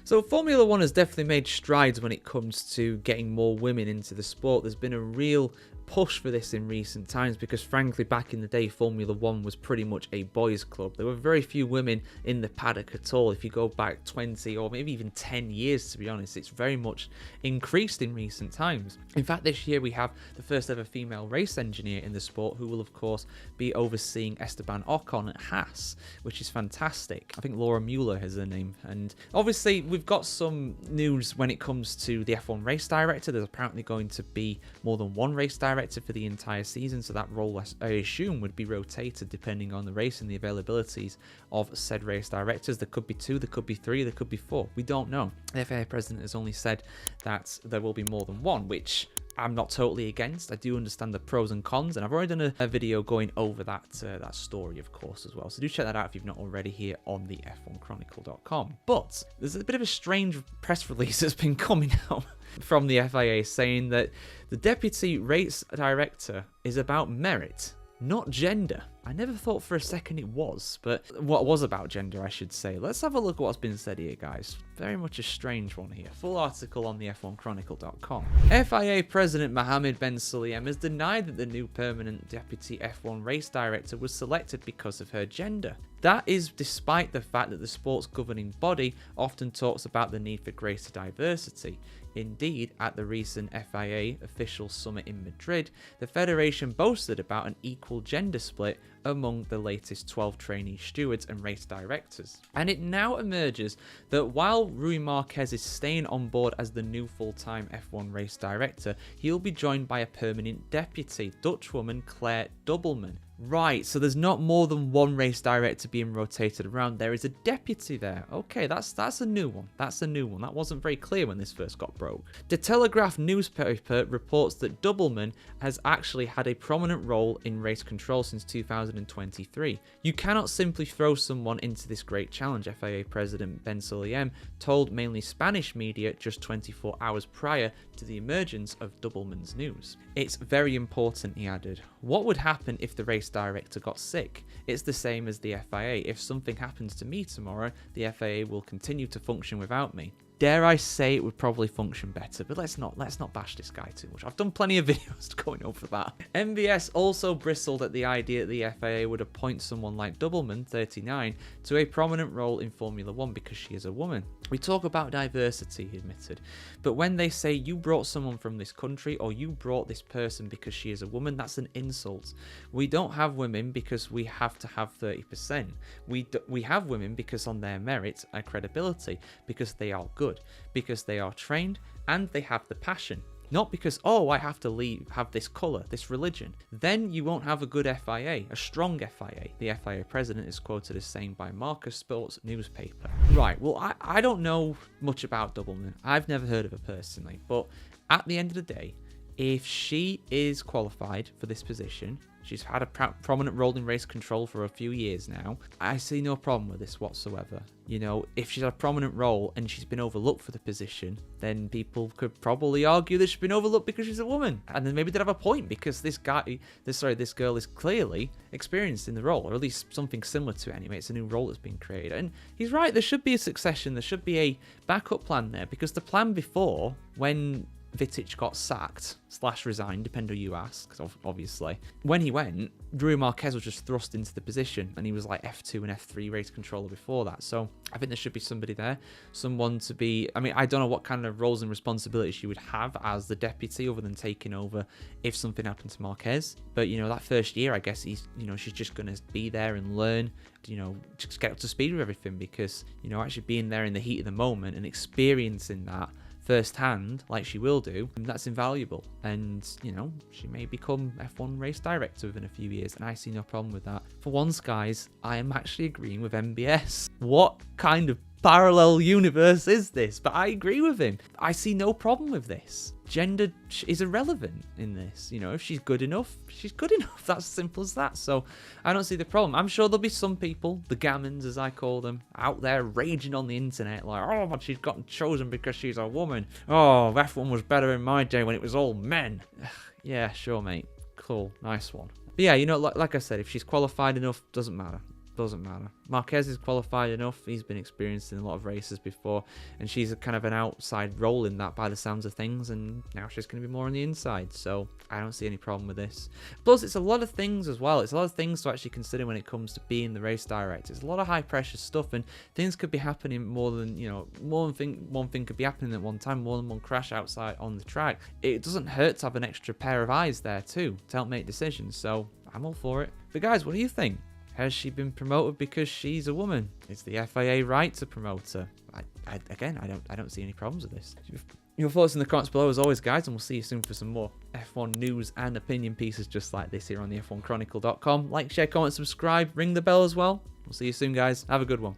So Formula 1 has definitely made strides when it comes to getting more women into the sport. There's been a real push for this in recent times because frankly back in the day Formula 1 was pretty much a boys club. There were very few women in the paddock at all. If you go back 20 or maybe even 10 years, to be honest, it's very much increased in recent times. In fact, this year we have the first ever female race engineer in the sport who will of course be overseeing Esteban Ocon at Haas, which is fantastic. I think Laura Mueller is her name. And obviously we've got some news when it comes to the F1 race director. There's apparently going to be more than one race director for the entire season, so that role I assume would be rotated depending on the race and the availabilities of said race directors. There could be 2, there could be 3, there could be 4. We don't know. The FIA president has only said that there will be more than one, which I'm not totally against. I do understand the pros and cons, and I've already done a video going over that story, of course, as well. So do check that out if you've not already here on the F1Chronicle.com. But there's a bit of a strange press release that's been coming out from the FIA saying that the deputy race director is about merit, not gender. I never thought for a second it was, but what was about gender, I should say. Let's have a look at what's been said here, guys. Very much a strange one here. Full article on the F1Chronicle.com. FIA President Mohammed Ben Sulayem has denied that the new permanent deputy F1 race director was selected because of her gender. That is despite the fact that the sport's governing body often talks about the need for greater diversity. Indeed, at the recent FIA official summit in Madrid, the federation boasted about an equal gender split among the latest 12 trainee stewards and race directors. And it now emerges that while Rui Marquez is staying on board as the new full-time F1 race director, he'll be joined by a permanent deputy, Dutchwoman Claire Doubleman. Right, so there's not more than one race director being rotated around. There is a deputy there. Okay, that's a new one. That's a new one. That wasn't very clear when this first got broke. The Telegraph newspaper reports that Doubleman has actually had a prominent role in race control since 2023. You cannot simply throw someone into this great challenge, FIA President Ben Sulayem told mainly Spanish media just 24 hours prior to the emergence of Doubleman's news. It's very important, he added. What would happen if the race director got sick? It's the same as the FIA. If something happens to me tomorrow, the FIA will continue to function without me. Dare I say it would probably function better, but let's not bash this guy too much. I've done plenty of videos going over that. MBS also bristled at the idea that the FIA would appoint someone like Doubleman, 39, to a prominent role in Formula 1 because she is a woman. We talk about diversity, he admitted, but when they say you brought someone from this country or you brought this person because she is a woman, that's an insult. We don't have women because we have to have 30%. We have women because on their merit and credibility, because they are good, because they are trained and they have the passion. Not because, oh, I have to have this colour, this religion. Then you won't have a good FIA, a strong FIA. The FIA president is quoted as saying by Marcus Sports newspaper. Right, well, I don't know much about Doubleman. I've never heard of her personally. But at the end of the day, if she is qualified for this position, she's had a prominent role in race control for a few years now, I see no problem with this whatsoever. You know, if she's had a prominent role and she's been overlooked for the position, then people could probably argue that she's been overlooked because she's a woman. And then maybe they'd have a point because this girl is clearly experienced in the role, or at least something similar to it anyway. It's a new role that's been created. And he's right, there should be a succession, there should be a backup plan there, because the plan before, when Vitic got sacked / resigned, depending who you ask, because obviously when he went, Rui Marquez was just thrust into the position and he was like F2 and F3 race controller before that. So I think there should be somebody there, someone to be, I mean, I don't know what kind of roles and responsibilities she would have as the deputy other than taking over if something happened to Marquez. But, you know, that first year, I guess she's just going to be there and learn, you know, just get up to speed with everything, because, you know, actually being there in the heat of the moment and experiencing that firsthand, like she will do, that's invaluable. And, you know, she may become F1 race director within a few years, and I see no problem with that. For once, guys, I am actually agreeing with MBS. What kind of parallel universe is this? But I agree with him. I see no problem with this. Gender is irrelevant in this. You know, if she's good enough, she's good enough. That's as simple as that. So I don't see the problem. I'm sure there'll be some people, the gammons as I call them, out there raging on the internet like, oh, but she's gotten chosen because she's a woman. Oh, F1 was better in my day when it was all men. Yeah, sure, mate. Cool. Nice one. But yeah, you know, like I said, if she's qualified enough, doesn't matter. Doesn't matter. Marquez is qualified enough. He's been experienced in a lot of races before, and she's a kind of an outside role in that by the sounds of things, and now she's going to be more on the inside, so I don't see any problem with this. Plus, it's a lot of things as well. It's a lot of things to actually consider when it comes to being the race director. It's a lot of high pressure stuff, and things could be happening more than, one thing could be happening at one time, more than one crash outside on the track. It doesn't hurt to have an extra pair of eyes there too to help make decisions, so I'm all for it. But guys, what do you think? Has she been promoted because she's a woman? Is the FIA right to promote her? I don't see any problems with this. Your thoughts in the comments below as always, guys, and we'll see you soon for some more F1 news and opinion pieces just like this here on the F1Chronicle.com. Like, share, comment, subscribe, ring the bell as well. We'll see you soon, guys. Have a good one.